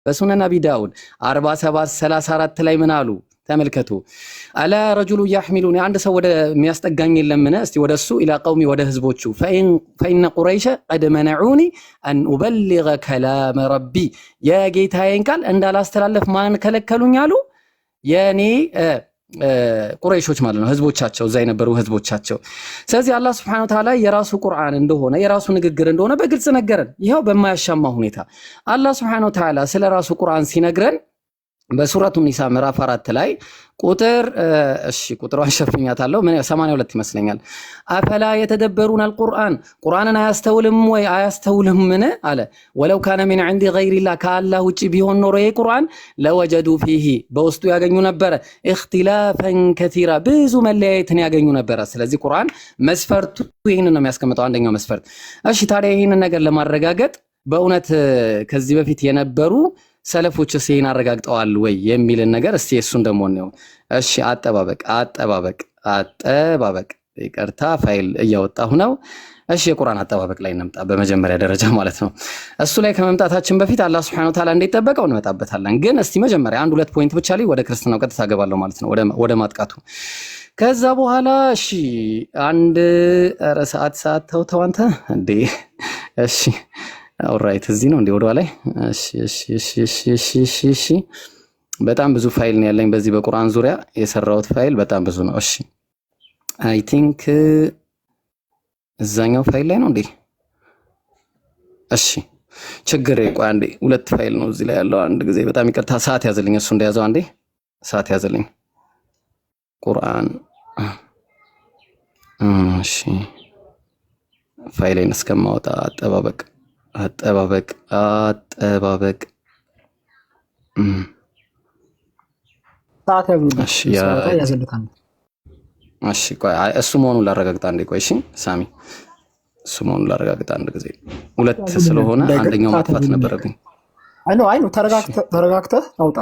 በሱነን አቢ ዳውድ 47:34 ላይ ምን አሉ ተመልከቱ። አላ ረጁሉ ያህሚሉኒ አንድ ሰው ወደ የሚያስጠጋኝ የለምን እስቲ ወደሱ ኢላ ቀውሚ ወደ ህዝቦቹ ፈኢነ ቁረይሸ ቀድ መነዑኒ አን ኡበሊገ ከላመ ረቢ የጌታዬን ቃል እንዳላስተላለፍ ማን ከለከሉኝ አሉ የኔ ቁረይሾች ማለት ነው ህዝቦቻቸው እዛ የነበሩ ህዝቦቻቸው። ስለዚህ አላህ Subhanahu Wa Ta'ala የራሱ ቁርአን እንደሆነ የራሱ ንግግር እንደሆነ በግልጽ ነገረን። ይሄው በማያሻማ ሁኔታ አላህ Subhanahu Wa Ta'ala ስለ ራሱ ቁርአን ሲነግረን በሱረቱ ኒሳ ምዕራፍ 4 ላይ ቁጥር ቁጥሯን ሸፍኛታለሁ 82 ይመስለኛል። አፈላ የተደበሩን አልቁርአን ቁርአንን አያስተውልም ወይ አያስተውልም ምን አለ ወለው ካነ ሚን عند غير الله ከአላህ ውጪ ቢሆን ኖሮ ይሄ ቁርአን ለወጀዱ ፊሂ በውስጡ ያገኙ ነበር اختلافا كثيرا ብዙ መለያየትን ያገኙ ነበር። ስለዚህ ቁርአን መስፈርቱ ይሄንን ነው የሚያስቀምጠው አንደኛው መስፈርት። ታዲያ ይሄንን ነገር ለማረጋገጥ በእውነት ከዚህ በፊት የነበሩ ሰለፎች ሲን አረጋግጠዋል ወይ የሚልን ነገር እስቲ እሱን ደሞ ነው። አጠባበቅ ይቅርታ ፋይል እያወጣሁ ነው። የቁርአን አጠባበቅ ላይ እንምጣ በመጀመሪያ ደረጃ ማለት ነው። እሱ ላይ ከመምጣታችን በፊት አላህ Subhanahu Wa Ta'ala እንደተጠበቀው እንመጣበታለን። ግን እስቲ መጀመሪያ አንድ ሁለት ፖይንት ብቻ ላይ ወደ ክርስትናው ቀጥታ ገባለሁ ማለት ነው ወደ ማጥቃቱ። ከዛ በኋላ አንድ ሰዓት ተው አንተ እንዴ ኦልራይት እዚህ ነው እንዴ ወደ ላይ በጣም ብዙ ፋይል ነው ያለኝ በዚህ በቁርአን ዙሪያ የሰራሁት ፋይል በጣም ብዙ ነው። አይ ቲንክ እዛኛው ፋይል ላይ ነው እንዴ ችግር ቆይ አንዴ ሁለት ፋይል ነው እዚህ ላይ ያለው አንድ ጊዜ በጣም ይቅርታ ሰዓት ያዘልኝ እሱ እንደያዘው አንዴ ሰዓት ያዘልኝ ቁርአን ፋይሌን እስከማውጣ አጠባበቅ ሰዓት ያዘልታል። ቆይ እሱ መሆኑን ላረጋግጥ አንዴ ቆይ ሳሚ እሱ መሆኑን ላረጋግጥ አንድ ጊዜ ሁለት ስለሆነ አንደኛው ማጥፋት ነበረብኝ። አይ ነው ተረጋግተህ አውጣ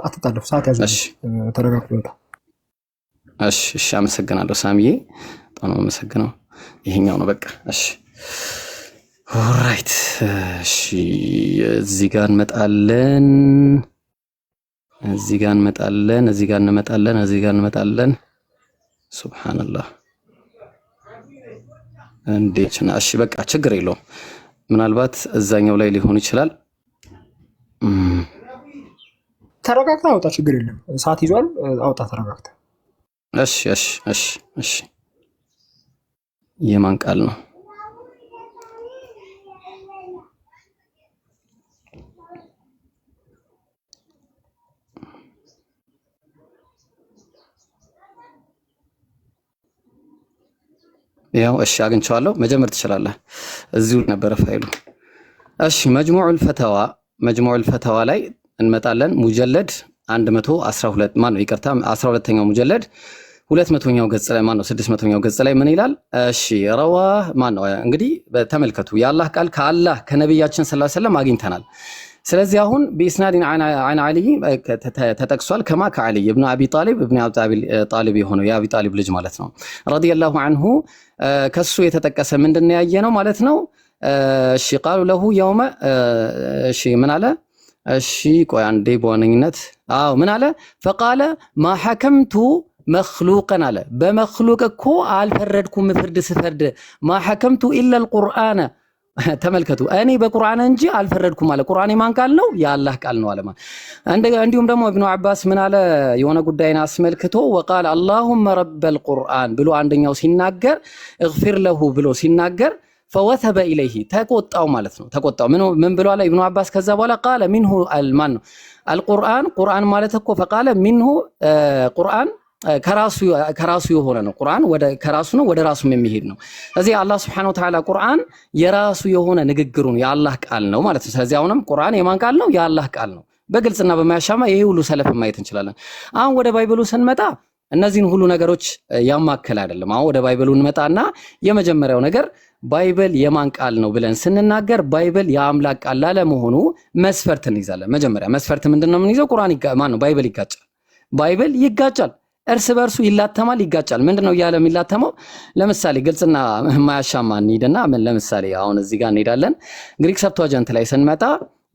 አትጣለፍ ሰዓት ያዘልኝ ተረጋግተህ አውጣ። አመሰግናለሁ ሳሚዬ በጣም ነው አመሰግናለሁ። ይሄኛው ነው በቃ ኦልራይት እዚህ ጋር እንመጣለን ሱብሃንአላህ እንዴት ነው በቃ ችግር የለውም ምናልባት እዛኛው ላይ ሊሆን ይችላል። ተረጋግተህ አውጣ ችግር የለም ሰዓት ይዟል አውጣ ተረጋግተህ። የማን ቃል ነው ያው አግኝቼዋለሁ መጀመር ትችላለህ እዚሁ ነበር ፋይሉ። መጅሙዑል ፈተዋ ላይ እንመጣለን ሙጀለድ 112 ማን ነው ይቅርታ 12ኛው ሙጀለድ 200ኛው ገጽ ላይ ማን ነው 600ኛው ገጽ ላይ ምን ይላል? ረዋ ማን ነው እንግዲህ ተመልከቱ የአላህ ቃል ከአላህ ከነብያችን ሰለላሁ ዐለይሂ ወሰለም አግኝተናል። ስለዚህ አሁን በኢስናድን አን አሊ ተጠቅሷል ከማ ከአሊ ኢብኑ አቢ ጣሊብ የሆነው የአቢ ጣሊብ ልጅ ማለት ነው ረዲየላሁ ዐንሁ ከሱ የተጠቀሰ ምንድነው ያየነው ማለት ነው። ቃሉ ለሁ የውመ ምን አለ ቆይ አንዴ በዋነኝነት ምን አለ ፈቃለ ማ ሐከምቱ መክሉቀን አለ በመክሉቅ እኮ አልፈረድኩም ፍርድ ስፈርድ ማ ሐከምቱ ኢላ አልቁርአን ተመልከቱ እኔ በቁርአን እንጂ አልፈረድኩም አለ። ቁርአን የማን ቃል ነው? የአላህ ቃል ነው አለ። እንዲሁም ደግሞ ኢብኑ አባስ ምን አለ የሆነ ጉዳይን አስመልክቶ ወቃል አላሁመ ረበል ቁርአን ብሎ አንደኛው ሲናገር እግፊር ለሁ ብሎ ሲናገር ፈወተበ ኢለይሂ ተቆጣው ማለት ነው። ተቆጣው ምን ብሎ አለ ኢብኑ አባስ ከዛ በኋላ ቃለ ሚንሁ አልማን ነው አልቁርአን ቁርአን ማለት እኮ ፈቃለ ሚንሁ ቁርአን ከራሱ የሆነ ነው። ቁርአን ከራሱ ነው ወደ ራሱ የሚሄድ ነው። ስለዚህ አላህ Subhanahu Wa Ta'ala ቁርአን የራሱ የሆነ ንግግሩ ነው የአላህ ቃል ነው ማለት ነው። ስለዚህ አሁንም ቁርአን የማን ቃል ነው? የአላህ ቃል ነው። በግልጽና በማያሻማ ይሄ ሁሉ ሰለፍ ማየት እንችላለን። አሁን ወደ ባይብሉ ስንመጣ እነዚህን ሁሉ ነገሮች ያማከለ አይደለም። አሁን ወደ ባይብሉ እንመጣና የመጀመሪያው ነገር ባይብል የማን ቃል ነው ብለን ስንናገር ባይብል የአምላክ ቃል ላለመሆኑ መስፈርት እንይዛለን። መጀመሪያ መስፈርት ምንድነው የምንይዘው? ቁርአን ነው ባይብል ይጋጫል። ባይብል ይጋጫል እርስ በርሱ ይላተማል ይጋጫል። ምንድነው ያለ የሚላተመው? ለምሳሌ ግልጽና ማያሻማ እንሂድና ለምሳሌ አሁን እዚህ ጋር እንሄዳለን ግሪክ ሰብቷጀንት ላይ ስንመጣ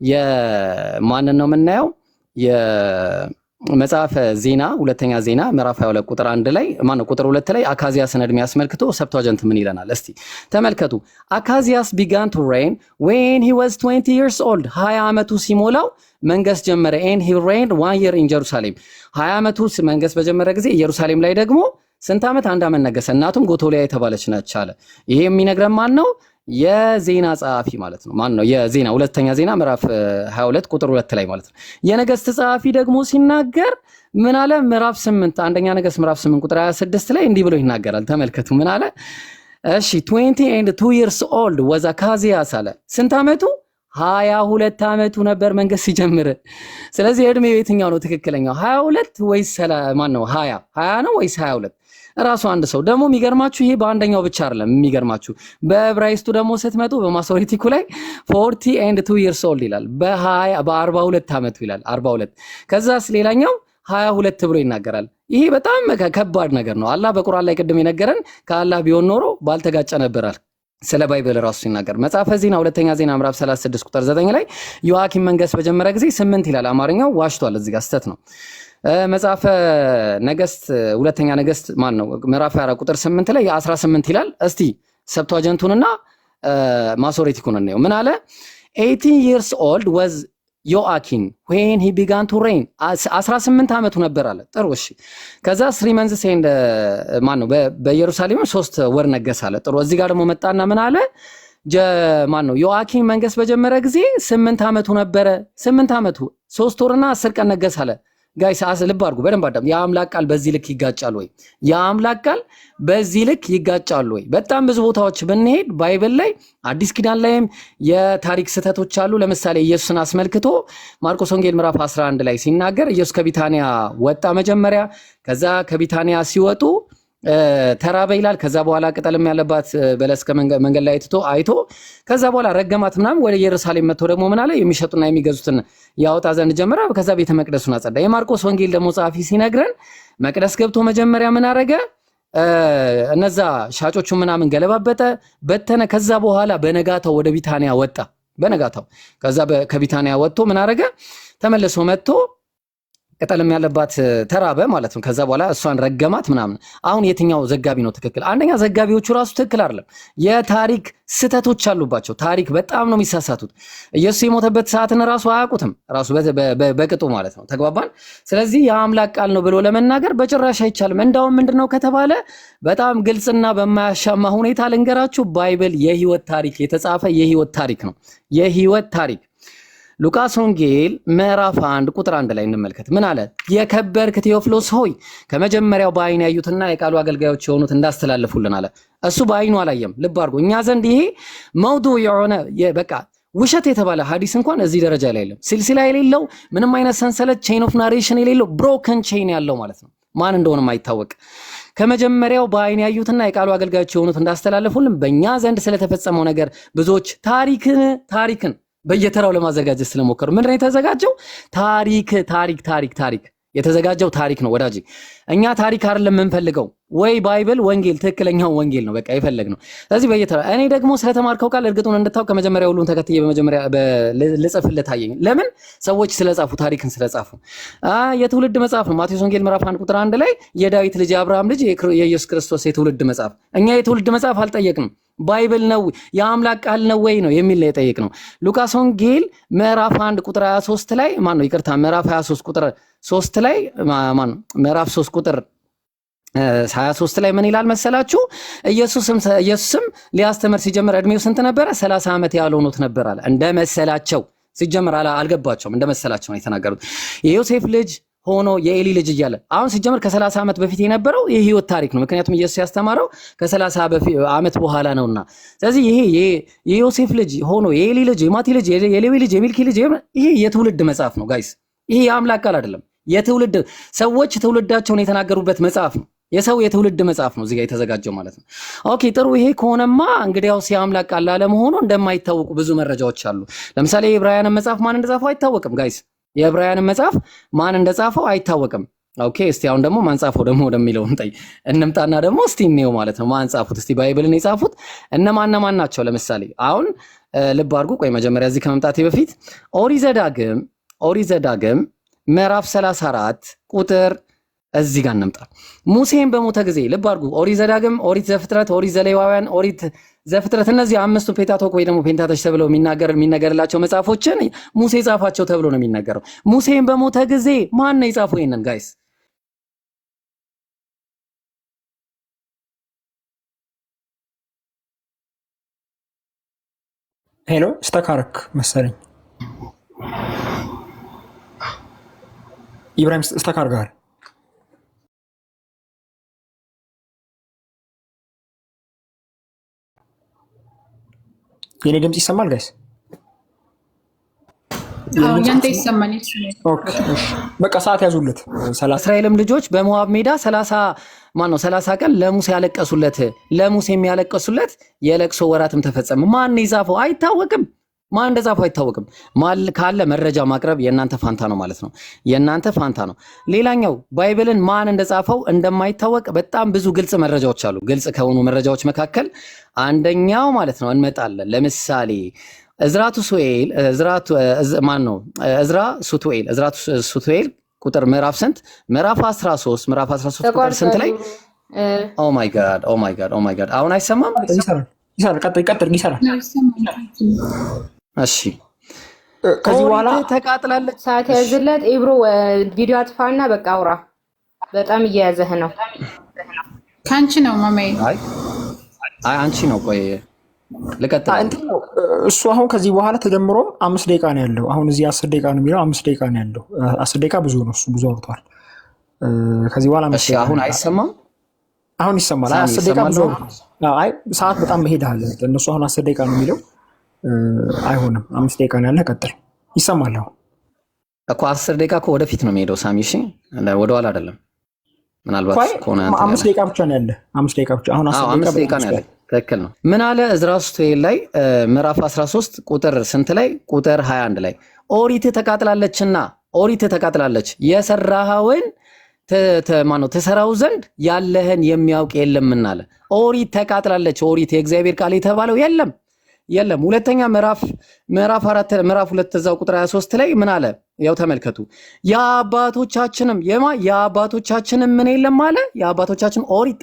የማንን ነው የምናየው? የመጽሐፈ ዜና ሁለተኛ ዜና ምዕራፍ 22 ቁጥር 1 ላይ ቁጥር 2 ላይ አካዚያስን ዕድሜ አስመልክቶ ሰብቷጀንት ምን ይለናል? እስቲ ተመልከቱ። አካዚያስ began to reign when he was 20 years old 20 ዓመቱ ሲሞላው መንገስ ጀመረ። and he reigned 1 year in Jerusalem 20 ዓመቱ መንገስ በጀመረ ጊዜ ኢየሩሳሌም ላይ ደግሞ ስንት ዓመት? 1 ዓመት ነገሰ። እናቱም ጎቶሊያ የተባለች ነች አለ። ይሄ የሚነግረን ማን ነው? የዜና ጸሐፊ ማለት ነው። ማን ነው? የዜና ሁለተኛ ዜና ምዕራፍ 22 ቁጥር 2 ላይ ማለት ነው። የነገስት ጸሐፊ ደግሞ ሲናገር ምን አለ? ምዕራፍ 8 አንደኛ ነገስት ምዕራፍ 8 ቁጥር 26 ላይ እንዲህ ብሎ ይናገራል። ተመልከቱ ምን አለ? እሺ 20 and 2 years old was Achazias አለ። ስንት ዓመቱ? 22 ዓመቱ ነበር መንገስ ሲጀምር። ስለዚህ እድሜው የትኛው ነው ትክክለኛው? 22 ወይስ ማን ነው? 20 ነው ወይስ 22? ራሱ አንድ ሰው ደግሞ የሚገርማችሁ ይሄ በአንደኛው ብቻ አይደለም። የሚገርማችሁ በዕብራይስጡ ደግሞ ስትመጡ በማሶሬቲኩ ላይ 40 and 2 years old ይላል። በ42 ዓመቱ ይላል 42። ከዛስ ሌላኛው 22 ብሎ ይናገራል። ይሄ በጣም ከባድ ነገር ነው። አላህ በቁርአን ላይ ቅድም የነገረን ከአላህ ቢሆን ኖሮ ባልተጋጨ ነበራል። ስለ ባይብል ራሱ ሲናገር መጽሐፈ ዜና ሁለተኛ ዜና ምዕራፍ 36 ቁጥር 9 ላይ ዮአኪም መንገስ በጀመረ ጊዜ 8 ይላል። አማርኛው ዋሽቷል፣ እዚህ ጋር ስተት ነው። መጽሐፈ ነገስት ሁለተኛ ነገስት ምዕራፍ 4 ቁጥር 8 ላይ 18 ይላል። እስቲ ሰብቷጀንቱንና ማሶሬቲኩን ነው። ምን አለ? 18 years old was ዮአኪን when he began to reign 18 ዓመቱ ነበር አለ። ጥሩ እሺ። ከዛ 3 months and በኢየሩሳሌም 3 ወር ነገሰ አለ። ጥሩ። እዚህ ጋር ደግሞ መጣና ምን አለ? ዮአኪን መንገስ በጀመረ ጊዜ 8 ዓመቱ ነበረ። 8 ዓመቱ 3 ወርና 10 ቀን ነገሰ አለ። ጋይስ ልብ አድርጉ በደንብ አዳም። የአምላክ ቃል በዚህ ልክ ይጋጫል ወይ? የአምላክ ቃል በዚህ ልክ ይጋጫል ወይ? በጣም ብዙ ቦታዎች ብንሄድ ባይብል ላይ አዲስ ኪዳን ላይም የታሪክ ስህተቶች አሉ። ለምሳሌ ኢየሱስን አስመልክቶ ማርቆስ ወንጌል ምዕራፍ 11 ላይ ሲናገር ኢየሱስ ከቢታንያ ወጣ መጀመሪያ። ከዛ ከቢታንያ ሲወጡ ተራበ ይላል። ከዛ በኋላ ቅጠልም ያለባት በለስ ከመንገድ ላይ አይቶ ከዛ በኋላ ረገማት ምናምን። ወደ ኢየሩሳሌም መጥቶ ደግሞ ምን አለ? የሚሸጡና የሚገዙትን ያወጣ ዘንድ ጀመረ። ከዛ ቤተ መቅደሱን አጸዳ። የማርቆስ ወንጌል ደግሞ ጸሐፊ ሲነግረን መቅደስ ገብቶ መጀመሪያ ምን አረገ? እነዛ ሻጮቹ ምናምን ገለባበጠ፣ በተነ። ከዛ በኋላ በነጋታው ወደ ቢታንያ ወጣ። በነጋታው ከዛ ከቢታንያ ወጥቶ ምን አረገ? ተመልሶ መጥቶ ቅጠልም ያለባት ተራበ ማለት ነው። ከዛ በኋላ እሷን ረገማት ምናምን። አሁን የትኛው ዘጋቢ ነው ትክክል? አንደኛ ዘጋቢዎቹ ራሱ ትክክል አይደለም። የታሪክ ስህተቶች አሉባቸው። ታሪክ በጣም ነው የሚሳሳቱት። ኢየሱስ የሞተበት ሰዓትን ራሱ አያውቁትም፣ ራሱ በቅጡ ማለት ነው። ተግባባን? ስለዚህ የአምላክ ቃል ነው ብሎ ለመናገር በጭራሽ አይቻልም። እንዳውም ምንድነው ከተባለ በጣም ግልጽና በማያሻማ ሁኔታ ልንገራችሁ፣ ባይብል የህይወት ታሪክ የተጻፈ የህይወት ታሪክ ነው። የህይወት ታሪክ ሉቃስ ወንጌል ምዕራፍ 1 ቁጥር 1 ላይ እንመልከት። ምን አለ? የከበርክ ቴዎፍሎስ ሆይ ከመጀመሪያው በአይን ያዩትና የቃሉ አገልጋዮች የሆኑት እንዳስተላልፉልን አለ። እሱ በአይኑ አላየም። ልብ አድርጎ እኛ ዘንድ ይሄ መውዱ የሆነ በቃ ውሸት የተባለ ሐዲስ እንኳን እዚህ ደረጃ ላይ የለም። ሲልሲላ የሌለው ምንም አይነት ሰንሰለት ቼን ኦፍ ናሬሽን የሌለው ብሮከን ቼን ያለው ማለት ነው። ማን እንደሆነ ማይታወቅ ከመጀመሪያው በአይን ያዩትና የቃሉ አገልጋዮች የሆኑት እንዳስተላልፉልን በእኛ ዘንድ ስለተፈጸመው ነገር ብዙዎች ታሪክን በየተራው ለማዘጋጀት ስለሞከሩ ምንድነው የተዘጋጀው? ታሪክ የተዘጋጀው ታሪክ ነው ወዳጅ። እኛ ታሪክ አይደለም የምንፈልገው፣ ወይ ባይብል ወንጌል ትክክለኛው ወንጌል ነው በቃ የፈለግነው። ስለዚህ በየተራው እኔ ደግሞ ስለተማርከው ቃል እርግጡን እንድታውቅ ከመጀመሪያው ሁሉን ተከትዬ በመጀመሪያ ልጽፍልህ ታየኝ። ለምን? ሰዎች ስለጻፉ፣ ታሪክን ስለጻፉ። የትውልድ መጽሐፍ ነው። ማቴዎስ ወንጌል ምዕራፍ 1 ቁጥር 1 ላይ የዳዊት ልጅ የአብርሃም ልጅ የኢየሱስ ክርስቶስ የትውልድ መጽሐፍ። እኛ የትውልድ መጽሐፍ አልጠየቅንም። ባይብል ነው የአምላክ ቃል ነው ወይ ነው የሚል ነው የጠየቅነው። ሉቃስ ወንጌል ምዕራፍ 1 ቁጥር 23 ላይ ምዕራፍ 23 ቁጥር 3 ላይ ምዕራፍ 3 ቁጥር 23 ላይ ምን ይላል መሰላችሁ? ኢየሱስም ሊያስተምር ሲጀምር እድሜው ስንት ነበረ? 30 ዓመት ያልሆኑት ነበር አለ። እንደመሰላቸው ሲጀምር አልገባቸውም። እንደመሰላቸው ነው የተናገሩት። የዮሴፍ ልጅ ሆኖ የኤሊ ልጅ እያለ አሁን ሲጀምር ከ30 ዓመት በፊት የነበረው የህይወት ታሪክ ነው። ምክንያቱም ኢየሱስ ያስተማረው ከ30 ዓመት በኋላ ነውና። ስለዚህ ይሄ የዮሴፍ ልጅ ሆኖ የኤሊ ልጅ፣ የማቲ ልጅ፣ የሌዊ ልጅ፣ የሚልኪ ልጅ ይሄ የትውልድ መጽሐፍ ነው ጋይስ። ይሄ የአምላክ ቃል አይደለም። የትውልድ ሰዎች ትውልዳቸውን የተናገሩበት መጽሐፍ ነው። የሰው የትውልድ መጽሐፍ ነው እዚህ ጋር የተዘጋጀው ማለት ነው። ኦኬ ጥሩ። ይሄ ከሆነማ እንግዲያውስ የአምላክ ቃል ላለመሆኑ እንደማይታወቁ ብዙ መረጃዎች አሉ። ለምሳሌ የዕብራውያንን መጽሐፍ ማን እንደጻፈው አይታወቅም ጋይስ። የዕብራውያንን መጽሐፍ ማን እንደጻፈው አይታወቅም። ኦኬ እስቲ አሁን ደግሞ ማን ጻፈው ደግሞ ወደሚለው እንምጣና ደግሞ እስቲ እንየው ማለት ነው። ማን ጻፉት እስቲ ባይብልን የጻፉት እነማን ናቸው? ለምሳሌ አሁን ልብ አድርጉ። ቆይ መጀመሪያ እዚህ ከመምጣቴ በፊት ኦሪት ዘዳግም ምዕራፍ 34 ቁጥር እዚህ ጋር እንምጣ። ሙሴን በሞተ ጊዜ ልብ አድርጉ። ኦሪት ዘዳግም፣ ኦሪት ዘፍጥረት፣ ኦሪት ዘሌዋውያን፣ ኦሪት ዘፍጥረት እነዚህ አምስቱ ፔንታቶክ ወይ ደግሞ ፔንታተች ተብለው የሚነገርላቸው መጽሐፎችን ሙሴ ጻፋቸው ተብሎ ነው የሚነገረው። ሙሴን በሞተ ጊዜ ማን ነው የጻፈው? ይሄንን ጋይስ ሄሎ ስተካረክ መሰለኝ ኢብራሂም ስተካር ጋር የኔ ድምጽ ይሰማል ጋይስ? ያንተ ይሰማል። ኦኬ እሺ በቃ ሰዓት ያዙለት። እስራኤልም ልጆች በሞዓብ ሜዳ 30 ቀን ለሙሴ ያለቀሱለት፣ ለሙሴ የሚያለቀሱለት የለቅሶ ወራትም ተፈጸመ። ማን ይጻፈው አይታወቅም። ማን እንደጻፈው አይታወቅም። ካለ መረጃ ማቅረብ የእናንተ ፋንታ ነው ማለት ነው። የእናንተ ፋንታ ነው። ሌላኛው ባይብልን ማን እንደጻፈው እንደማይታወቅ በጣም ብዙ ግልጽ መረጃዎች አሉ። ግልጽ ከሆኑ መረጃዎች መካከል አንደኛው ማለት ነው እንመጣለን። ለምሳሌ እዝራ ሱቱኤል ቁጥር ምዕራፍ ስንት? ምዕራፍ 13 ቁጥር ስንት ላይ? ኦ ማይ ጋድ አሁን አይሰማም? ይሰራል። ቀጥል ይሰራል። እሺ ከዚህ በኋላ ተቃጥላለች። ሰዓት ያዝለት። ኢብሮ ቪዲዮ አጥፋና በቃ አውራ። በጣም እየያዘህ ነው። ካንቺ ነው ማማዬ። አይ አንቺ ነው። ቆይ ልቀጥል። እሱ አሁን ከዚህ በኋላ ተጀምሮ 5 ደቂቃ ነው ያለው። አሁን እዚህ 10 ደቂቃ ነው የሚለው። 5 ደቂቃ ነው ያለው። 10 ደቂቃ ብዙ ነው። እሱ ብዙ አውርቷል። ከዚህ በኋላ እሺ አሁን አይሰማም? አሁን ይሰማል። 10 ደቂቃ ብዙ አይ ሰዓት በጣም መሄዳል። እነሱ አሁን 10 ደቂቃ ነው የሚለው። አይሆንም 5 ደቂቃ ነው ያለ። ቀጥል። ይሰማል አሁን እኮ 10 ደቂቃ እኮ ወደፊት ነው የሚሄደው ሳሚ። እሺ ወደ ኋላ አይደለም። ምናልባት ከሆነ 5 ደቂቃ ብቻ ነው ያለ። 5 ደቂቃ ብቻ አሁን 5 ደቂቃ ነው ያለ። ትክክል ነው። ምን አለ እዝራ ሱቱኤል ላይ ምዕራፍ 13 ቁጥር ስንት ላይ? ቁጥር 21 ላይ ኦሪት ተቃጥላለች የሰራኸውን ትሰራው ዘንድ ያለህን የሚያውቅ የለምና አለ። ኦሪት ተቃጥላለች። ኦሪት የእግዚአብሔር ቃል የተባለው የለም። ሁለተኛ ምዕራፍ 2 እዛው ቁጥር 23 ላይ ምን አለ? ያው ተመልከቱ። የአባቶቻችንም ምን የለም አለ። የአባቶቻችን ኦሪት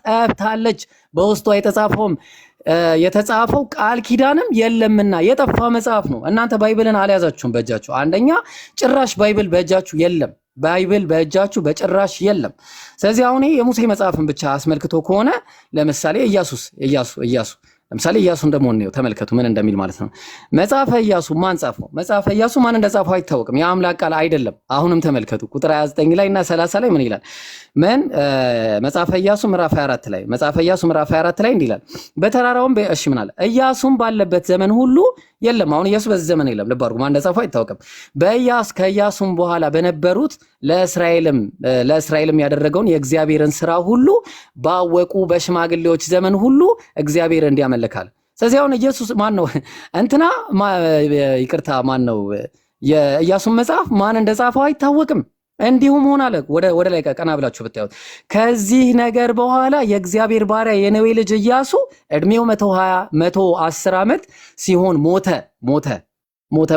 ጠፍታለች፣ በውስጧ የተጻፈው ቃል ኪዳንም የለምና የጠፋ መጽሐፍ ነው። እናንተ ባይብልን አልያዛችሁም በእጃችሁ። አንደኛ ጭራሽ ባይብል በእጃችሁ የለም። ባይብል በእጃችሁ በጭራሽ የለም። ስለዚህ አሁን የሙሴ መጽሐፍን ብቻ አስመልክቶ ከሆነ ለምሳሌ ኢያሱ ለምሳሌ ኢያሱን ደግሞ ነው ተመልከቱ ምን እንደሚል ማለት ነው። መጽሐፈ ኢያሱ ማን ጻፈው? መጽሐፈ ኢያሱ ማን እንደጻፈው አይታወቅም። የአምላክ ቃል አይደለም። አሁንም ተመልከቱ ቁጥር 29 ላይ እና 30 ላይ ምን ይላል? መጽሐፈ ኢያሱ ምዕራፍ 24 ላይ እንዲህ ይላል። በተራራውም እሺ ምን አለ? ኢያሱም ባለበት ዘመን ሁሉ የለም። አሁን ኢያሱ በዚህ ዘመን የለም። ልብ አድርጉ። ማን እንደጻፈው አይታወቅም። ከኢያሱም በኋላ በነበሩት ለእስራኤልም ያደረገውን የእግዚአብሔርን ስራ ሁሉ ባወቁ በሽማግሌዎች ዘመን ሁሉ እግዚአብሔር እንዲያመልካል። ስለዚህ አሁን ኢየሱስ ማን ነው? ማን ነው? የኢያሱን መጽሐፍ ማን እንደጻፈው አይታወቅም። እንዲሁም ሆነ አለ። ወደ ላይ ቀና ብላችሁ ብታዩት ከዚህ ነገር በኋላ የእግዚአብሔር ባሪያ የነዌ ልጅ ኢያሱ እድሜው 110 ዓመት ሲሆን ሞተ።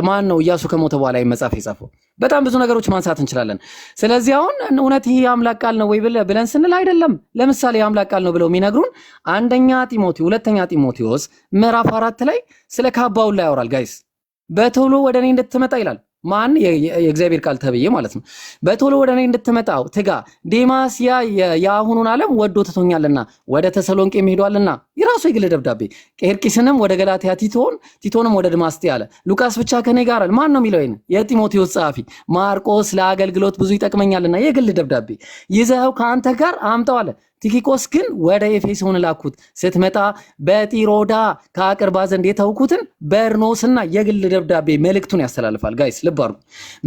ማን ነው? ኢያሱ ከሞተ በኋላ መጽሐፍ የጻፈው። በጣም ብዙ ነገሮች ማንሳት እንችላለን። ስለዚህ አሁን እውነት ይሄ የአምላክ ቃል ነው ወይ ብለን ስንል አይደለም። ለምሳሌ የአምላክ ቃል ነው ብለው የሚነግሩን ሁለተኛ ጢሞቴዎስ ምዕራፍ 4 ላይ ስለ ካባው ላይ ያወራል። ጋይስ በቶሎ ወደ እኔ እንድትመጣ ይላል። ማን? የእግዚአብሔር ቃል ተብዬ ማለት ነው። በቶሎ ወደ እኔ እንድትመጣው ትጋ። ዴማስ የአሁኑን ዓለም ወዶ ትቶኛልና ወደ ተሰሎንቄ ሄዷልና። የራሱ የግል ደብዳቤ። ቄርቂስንም ወደ ገላትያ፣ ቲቶንም ወደ ድማስጤ አለ። ሉቃስ ብቻ ከኔ ጋር አለ። ማን ነው የሚለው? ይሄን የጢሞቴዎስ ጸሐፊ። ማርቆስ ለአገልግሎት ብዙ ይጠቅመኛልና የግል ደብዳቤ ይዘኸው ከአንተ ጋር አምጣው አለ። ቲኪቆስ ግን ወደ ኤፌሶን ላኩት። ስትመጣ በጢሮዳ ከአቅርባ ዘንድ የተውኩትን በርኖስና የግል ደብዳቤ መልእክቱን ያስተላልፋል። ጋይስ ልብ አድርጉ።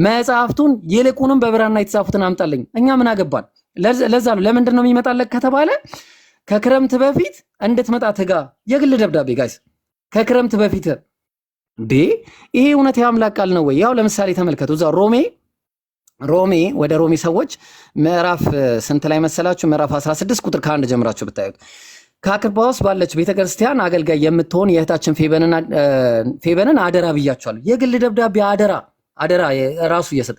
መጽሐፍቱን ይልቁንም በብራና የተጻፉትን አምጣልኝ። እኛ ምን አገባን? ለዛ ነው። ለምንድን ነው የሚመጣለት ከተባለ ከክረምት በፊት እንድትመጣ ትጋ። የግል ደብዳቤ ጋይስ፣ ከክረምት በፊት ይሄ እውነት የአምላክ ቃል ነው ወይ? ያው ለምሳሌ ተመልከቱ እዛ ሮሜ ሮሜ ወደ ሮሜ ሰዎች ምዕራፍ ስንት ላይ መሰላችሁ? ምዕራፍ 16 ቁጥር ከ1 ጀምራችሁ ብታዩት ከአክርባዎስ ባለች ቤተክርስቲያን አገልጋይ የምትሆን የእህታችን ፌበንን አደራ ብያቸዋለሁ። የግል ደብዳቤ አደራ ራሱ እየሰጠ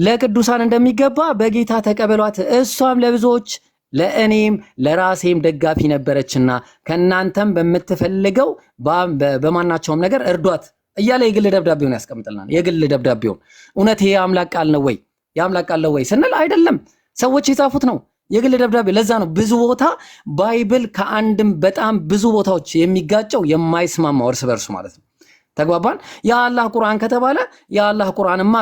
ለቅዱሳን እንደሚገባ በጌታ ተቀበሏት። እሷም ለብዙዎች ለእኔም ለራሴም ደጋፊ ነበረችና ከእናንተም በምትፈልገው በማናቸውም ነገር እርዷት እያለ የግል ደብዳቤውን ያስቀምጥልናል። የግል ደብዳቤውን እውነት ይሄ የአምላክ ቃል ነው ወይ? የአምላክ ቃል ነው ወይ ስንል አይደለም፣ ሰዎች የጻፉት ነው የግል ደብዳቤ። ለዛ ነው ብዙ ቦታ ባይብል ከአንድም በጣም ብዙ ቦታዎች የሚጋጨው የማይስማማው እርስ በርሱ ማለት ነው። ተግባባን? የአላህ ቁርአን ከተባለ የአላህ ቁርአንማ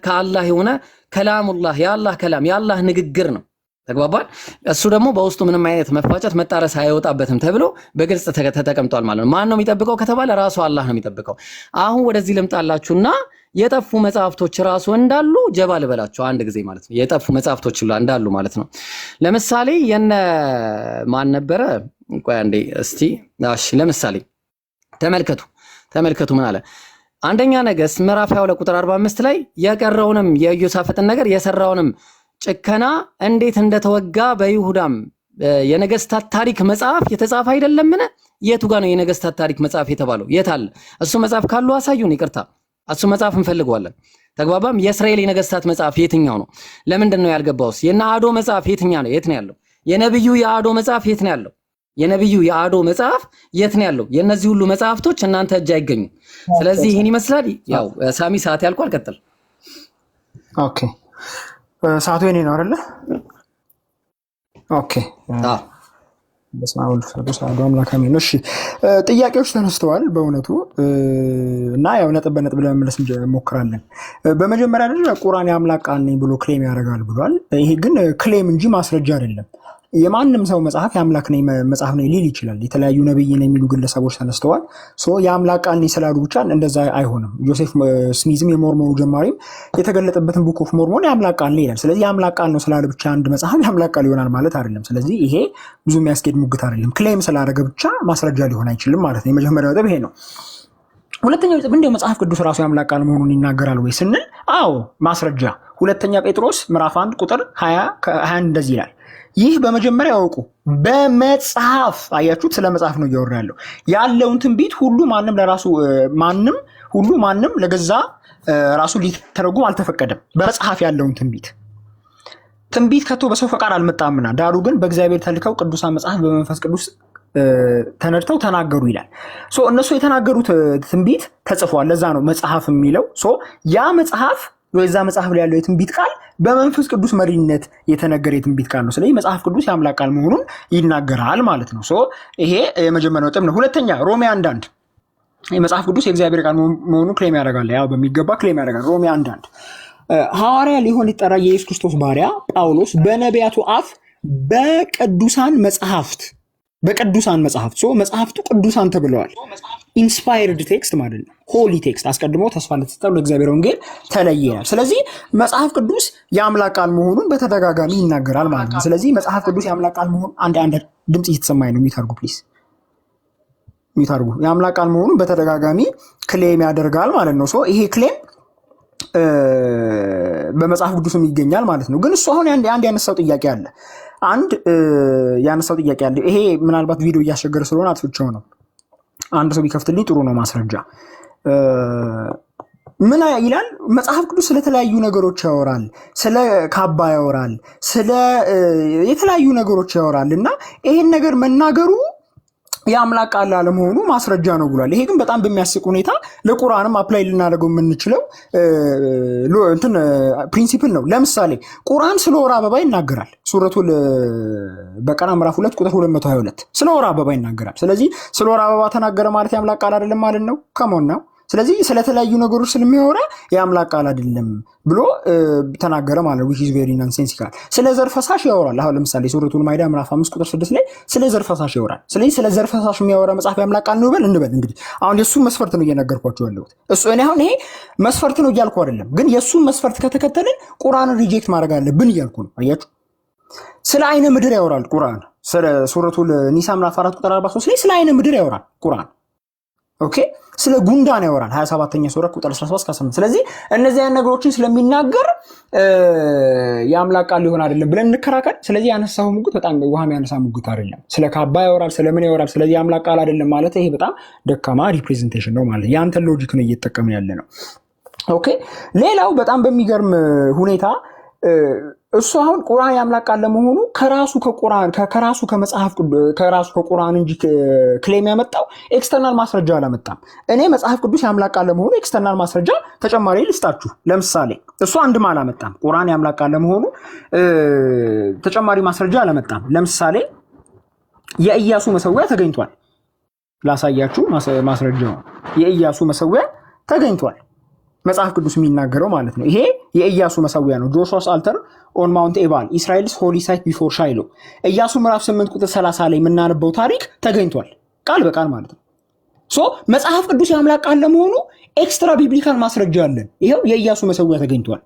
ከአላህ የሆነ ከላሙላህ የአላህ ከላም የአላህ ንግግር ነው። ተግባባን? እሱ ደግሞ በውስጡ ምንም አይነት መፋጨት መጣረስ አይወጣበትም ተብሎ በግልጽ ተቀምጧል ማለት ነው። ማን ነው የሚጠብቀው ከተባለ ራሱ አላህ ነው የሚጠብቀው። አሁን ወደዚህ ልምጣላችሁና የጠፉ መጽሐፍቶች ራሱ እንዳሉ ጀባ ልበላችሁ አንድ ጊዜ ማለት ነው። የጠፉ መጽሐፍቶች እንዳሉ ማለት ነው። ለምሳሌ የነ ማን ነበረ? ቆይ አንዴ እስቲ እሺ፣ ለምሳሌ ተመልከቱ ምን አለ? አንደኛ ነገሥት ምዕራፍ 22 ቁጥር 45 ላይ የቀረውንም የኢዮሳፍጥን ነገር የሰራውንም ጭከና እንዴት እንደተወጋ በይሁዳም የነገስታት ታሪክ መጽሐፍ የተጻፈ አይደለምን? የቱ ጋር ነው የነገስታት ታሪክ መጽሐፍ የተባለው? የት አለ? እሱ መጽሐፍ ካሉ አሳዩን። ይቅርታ እሱ መጽሐፍ እንፈልገዋለን። ተግባባም? የእስራኤል የነገስታት መጽሐፍ የትኛው ነው? ለምንድን ነው ያልገባውስ? የነ አዶ መጽሐፍ የትኛው ነው? የት ነው ያለው? የነብዩ የአዶ መጽሐፍ የት ነው ያለው? የነብዩ የአዶ መጽሐፍ የት ነው ያለው? የነዚህ ሁሉ መጽሐፍቶች እናንተ እጅ አይገኙም። ስለዚህ ይህን ይመስላል። ያው ሳሚ ሰዓት ያልቋል። ቀጥል። ኦኬ ሰዓቱ የኔ ነው አይደለ? ኦኬ በስመ አብ ወወልድ ወመንፈስ ቅዱስ አሐዱ አምላክ አሜን። እሺ ጥያቄዎች ተነስተዋል በእውነቱ እና ያው ነጥብ በነጥብ ለመመለስ እንሞክራለን። በመጀመሪያ ደረጃ ቁርአን የአምላክ ቃል ነኝ ብሎ ክሌም ያደርጋል ብሏል። ይሄ ግን ክሌም እንጂ ማስረጃ አይደለም። የማንም ሰው መጽሐፍ የአምላክ ነኝ መጽሐፍ ነኝ ሊል ይችላል። የተለያዩ ነብይ ነኝ የሚሉ ግለሰቦች ተነስተዋል። የአምላክ ቃል ነኝ ስላሉ ብቻ እንደዛ አይሆንም። ጆሴፍ ስሚዝም የሞርሞኑ ጀማሪም የተገለጠበትን ቡክ ኦፍ ሞርሞን የአምላክ ቃል ነኝ ይላል። ስለዚህ የአምላክ ቃል ነው ስላለ ብቻ አንድ መጽሐፍ የአምላክ ቃል ይሆናል ማለት አይደለም። ስለዚህ ይሄ ብዙ የሚያስኬድ ሙግት አይደለም። ክሌም ስላደረገ ብቻ ማስረጃ ሊሆን አይችልም ማለት ነው። የመጀመሪያው ነጥብ ይሄ ነው። ሁለተኛው ነጥብ እንደው መጽሐፍ ቅዱስ ራሱ የአምላክ ቃል መሆኑን ይናገራል ወይ ስንል፣ አዎ ማስረጃ። ሁለተኛ ጴጥሮስ ምዕራፍ 1 ቁጥር 20 እንደዚህ ይላል፣ ይህ በመጀመሪያ ያውቁ በመጽሐፍ አያችሁት፣ ስለ መጽሐፍ ነው እያወራ ያለውን ትንቢት ሁሉ ማንም ለገዛ ራሱ ሊተረጉም አልተፈቀደም። በመጽሐፍ ያለውን ትንቢት ከቶ በሰው ፈቃድ አልመጣምና ዳሩ ግን በእግዚአብሔር ተልከው ቅዱሳን መጽሐፍ በመንፈስ ቅዱስ ተነድተው ተናገሩ ይላል። እነሱ የተናገሩት ትንቢት ተጽፏል። ለዛ ነው መጽሐፍ የሚለው። ያ መጽሐፍ ወይዛ መጽሐፍ ላይ ያለው የትንቢት ቃል በመንፈስ ቅዱስ መሪነት የተነገረ የትንቢት ቃል ነው። ስለዚህ መጽሐፍ ቅዱስ የአምላክ ቃል መሆኑን ይናገራል ማለት ነው። ይሄ የመጀመሪያው ነጥብ ነው። ሁለተኛ ሮሜ 1:1 የመጽሐፍ ቅዱስ የእግዚአብሔር ቃል መሆኑን ክሌም ያደርጋል። ያው በሚገባ ክሌም ያደርጋል። ሮሜ 1:1 ሐዋርያ ሊሆን ሊጠራ የኢየሱስ ክርስቶስ ባሪያ ጳውሎስ በነቢያቱ አፍ በቅዱሳን መጽሐፍት መጽሐፍቱ ቅዱሳን ተብለዋል። ኢንስፓየርድ ቴክስት ማለት ነው። ሆሊ ቴክስት አስቀድሞ ተስፋ ለተሰጠው ለእግዚአብሔር ወንጌል ተለየናል። ስለዚህ መጽሐፍ ቅዱስ የአምላክ ቃል መሆኑን በተደጋጋሚ ይናገራል ማለት ነው። ስለዚህ መጽሐፍ ቅዱስ የአምላክ ቃል መሆኑን አንድ ድምጽ እየተሰማኝ ነው። ሚታርጉ ፕሊዝ፣ ሚታርጉ የአምላክ ቃል መሆኑን በተደጋጋሚ ክሌም ያደርጋል ማለት ነው። ይሄ ክሌም በመጽሐፍ ቅዱስም ይገኛል ማለት ነው። ግን እሱ አሁን አንድ ያነሳው ጥያቄ አለ። ይሄ ምናልባት ቪዲዮ እያስቸገረ ስለሆነ አጥፍቼው ነው። አንድ ሰው ቢከፍትልኝ ጥሩ ነው። ማስረጃ ምን ይላል? መጽሐፍ ቅዱስ ስለተለያዩ ነገሮች ያወራል። ስለ ካባ ያወራል። ስለ የተለያዩ ነገሮች ያወራል እና ይሄን ነገር መናገሩ የአምላክ ቃል አለመሆኑ ማስረጃ ነው ብሏል። ይሄ ግን በጣም በሚያስቅ ሁኔታ ለቁርአንም አፕላይ ልናደርገው የምንችለው ፕሪንሲፕል ነው። ለምሳሌ ቁርአን ስለ ወር አበባ ይናገራል። ሱረቱል በቀራ ምዕራፍ 2 ቁጥር 222 ስለ ወር አበባ ይናገራል። ስለዚህ ስለ ወር አበባ ተናገረ ማለት የአምላክ ቃል አይደለም ማለት ነው። ከመሆን ነው። ስለዚህ ስለተለያዩ ነገሮች ስለሚያወራ የአምላክ ቃል አይደለም ብሎ ተናገረ ማለት ነው። which is very nonsensical። ስለ ዘር ፈሳሽ ያወራል። አሁን ለምሳሌ ሱረቱል ማይዳ ምዕራፍ 5 ቁጥር 6 ላይ ስለ ዘር ፈሳሽ ያወራል። ስለዚህ ስለ ዘር ፈሳሽ የሚያወራ መጽሐፍ የአምላክ ቃል ነው እንበል። እንግዲህ አሁን የሱን መስፈርት ነው እየነገርኳቸው ያለሁት። እኔ አሁን ይሄ መስፈርት ነው እያልኩ አይደለም፣ ግን የሱን መስፈርት ከተከተልን ቁርአንን ሪጀክት ማድረግ አለብን እያልኩ ነው። አያችሁ፣ ስለ አይነ ምድር ያወራል ቁርአን። ስለ ሱረቱል ኒሳ ምዕራፍ 4 ቁጥር 43 ላይ ስለ አይነ ምድር ያወራል ቁርአን። ኦኬ፣ ስለ ጉንዳን ያወራል 27ኛ ሱራ ቁጥር 17-18። ስለዚህ እነዚህ አይነት ነገሮችን ስለሚናገር የአምላክ ቃል ሊሆን አይደለም ብለን እንከራከር። ስለዚህ ያነሳው ሙግት በጣም ውሃ የሚያነሳ ሙግት አይደለም። ስለ ካባ ያወራል፣ ስለምን ያወራል። ስለዚህ የአምላክ ቃል አይደለም ማለት ይሄ በጣም ደካማ ሪፕሬዘንቴሽን ነው ማለት የአንተን ሎጂክ ነው እየተጠቀምን ያለ ነው። ኦኬ ሌላው በጣም በሚገርም ሁኔታ እሱ አሁን ቁርአን የአምላክ ቃል ለመሆኑ ከራሱ ከመጽሐፍ ከራሱ ከቁርአን እንጂ ክሌም ያመጣው ኤክስተርናል ማስረጃ አላመጣም። እኔ መጽሐፍ ቅዱስ የአምላክ ቃል ለመሆኑ ኤክስተርናል ማስረጃ ተጨማሪ ልስጣችሁ። ለምሳሌ እሱ አንድም አላመጣም። ቁርአን የአምላክ ቃል ለመሆኑ ተጨማሪ ማስረጃ አላመጣም። ለምሳሌ የኢያሱ መሰዊያ ተገኝቷል። ላሳያችሁ ማስረጃው። የኢያሱ መሰዊያ ተገኝቷል። መጽሐፍ ቅዱስ የሚናገረው ማለት ነው። ይሄ የኢያሱ መሰዊያ ነው። ጆሹዋስ አልተር ኦን ማውንት ኤባል ኢስራኤልስ ሆሊ ሳይት ቢፎር ሻይሎ። ኢያሱ ምዕራፍ 8 ቁጥር 30 ላይ የምናነበው ታሪክ ተገኝቷል፣ ቃል በቃል ማለት ነው። ሶ መጽሐፍ ቅዱስ የአምላክ ቃል ለመሆኑ ኤክስትራ ቢብሊካል ማስረጃ አለን። ይሄው የኢያሱ መሰዊያ ተገኝቷል።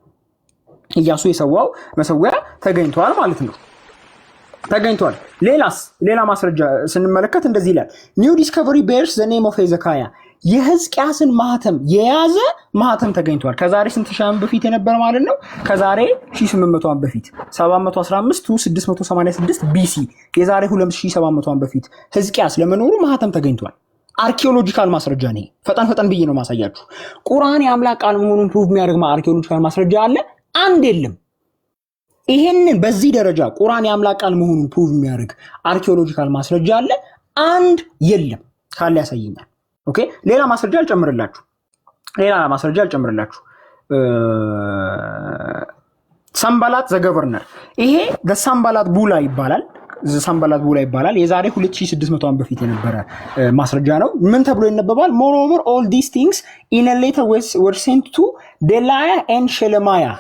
ኢያሱ የሰዋው መሰዊያ ተገኝቷል ማለት ነው። ተገኝቷል። ሌላ ማስረጃ ስንመለከት እንደዚህ ይላል። ኒው ዲስከቨሪ ቤርስ ዘ ኔም ኦፍ ሄዘካያ የሕዝቅያስን ማህተም የያዘ ማህተም ተገኝቷል። ከዛሬ ስንት ሺህ ዓመት በፊት የነበረ ማለት ነው? ከዛሬ 1800 ዓመት በፊት 715 to 686 ቢሲ የዛሬ 2700 ዓመት በፊት ሕዝቅያስ ለመኖሩ ማህተም ተገኝቷል። አርኪኦሎጂካል ማስረጃ ነው። ፈጠን ብዬ ነው ማሳያችሁ። ቁርአን የአምላክ ቃል መሆኑን ፕሩቭ የሚያደርግ አርኪኦሎጂካል ማስረጃ አለ? አንድ የለም። ይሄንን በዚህ ደረጃ ቁርአን የአምላክ ቃል መሆኑን ፕሩቭ የሚያደርግ አርኪኦሎጂካል ማስረጃ አለ? አንድ የለም። ካለ ያሳየኛል። ኦኬ ሌላ ማስረጃ አልጨምርላችሁ። ሰንባላት ዘገቨርነር ይሄ ሰንባላት ቡላ ይባላል። የዛሬ 2600 ዓመት በፊት የነበረ ማስረጃ ነው። ምን ተብሎ ይነበባል? moreover all these things in a letter were sent to Delaiah and Shelemiah።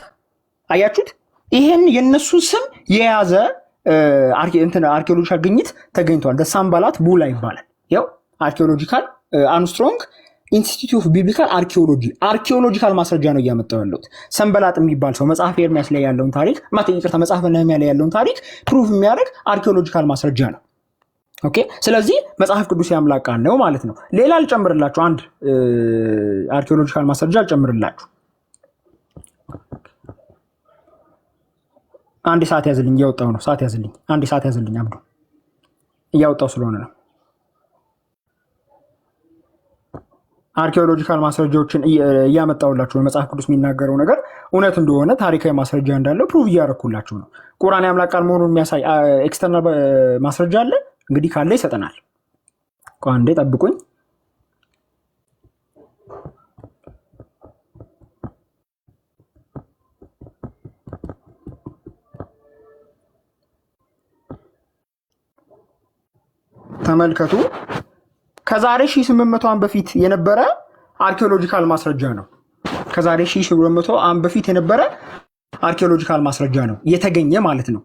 አያችሁት? ይሄን የነሱን ስም የያዘ አርኪኦሎጂካል ግኝት ተገኝቷል። ሰንባላት ቡላ ይባላል። ያው አርኪኦሎጂካል አንስትሮንግ ኢንስቲትዩት ኦፍ ቢብሊካል አርኪኦሎጂካል ማስረጃ ነው እያመጣው ያለሁት። ሰንበላጥ የሚባል ሰው መጽሐፍ ኤርሚያስ ላይ ያለውን ታሪክ መጽሐፍ ነህምያ ላይ ያለውን ታሪክ ፕሩቭ የሚያደርግ አርኪኦሎጂካል ማስረጃ ነው። ኦኬ ስለዚህ መጽሐፍ ቅዱስ የአምላክ ቃል ነው ማለት ነው። ሌላ አልጨምርላችሁ፣ አንድ አርኪኦሎጂካል ማስረጃ አልጨምርላችሁ። አንድ ሰዓት ያዝልኝ፣ እያወጣው ነው። አንድ ሰዓት ያዝልኝ አብዱ፣ እያወጣው ስለሆነ ነው። አርኪኦሎጂካል ማስረጃዎችን እያመጣውላችሁ መጽሐፍ ቅዱስ የሚናገረው ነገር እውነት እንደሆነ ታሪካዊ ማስረጃ እንዳለው ፕሩቭ እያደረኩላችሁ ነው። ቁርአን የአምላክ ቃል መሆኑን የሚያሳይ ኤክስተርናል ማስረጃ አለ? እንግዲህ ካለ ይሰጠናል። አንዴ ጠብቁኝ። ተመልከቱ። ከዛሬ 1800 ዓመት በፊት የነበረ አርኪኦሎጂካል ማስረጃ ነው። ከዛሬ 1800 ዓመት በፊት የነበረ አርኪኦሎጂካል ማስረጃ ነው የተገኘ ማለት ነው።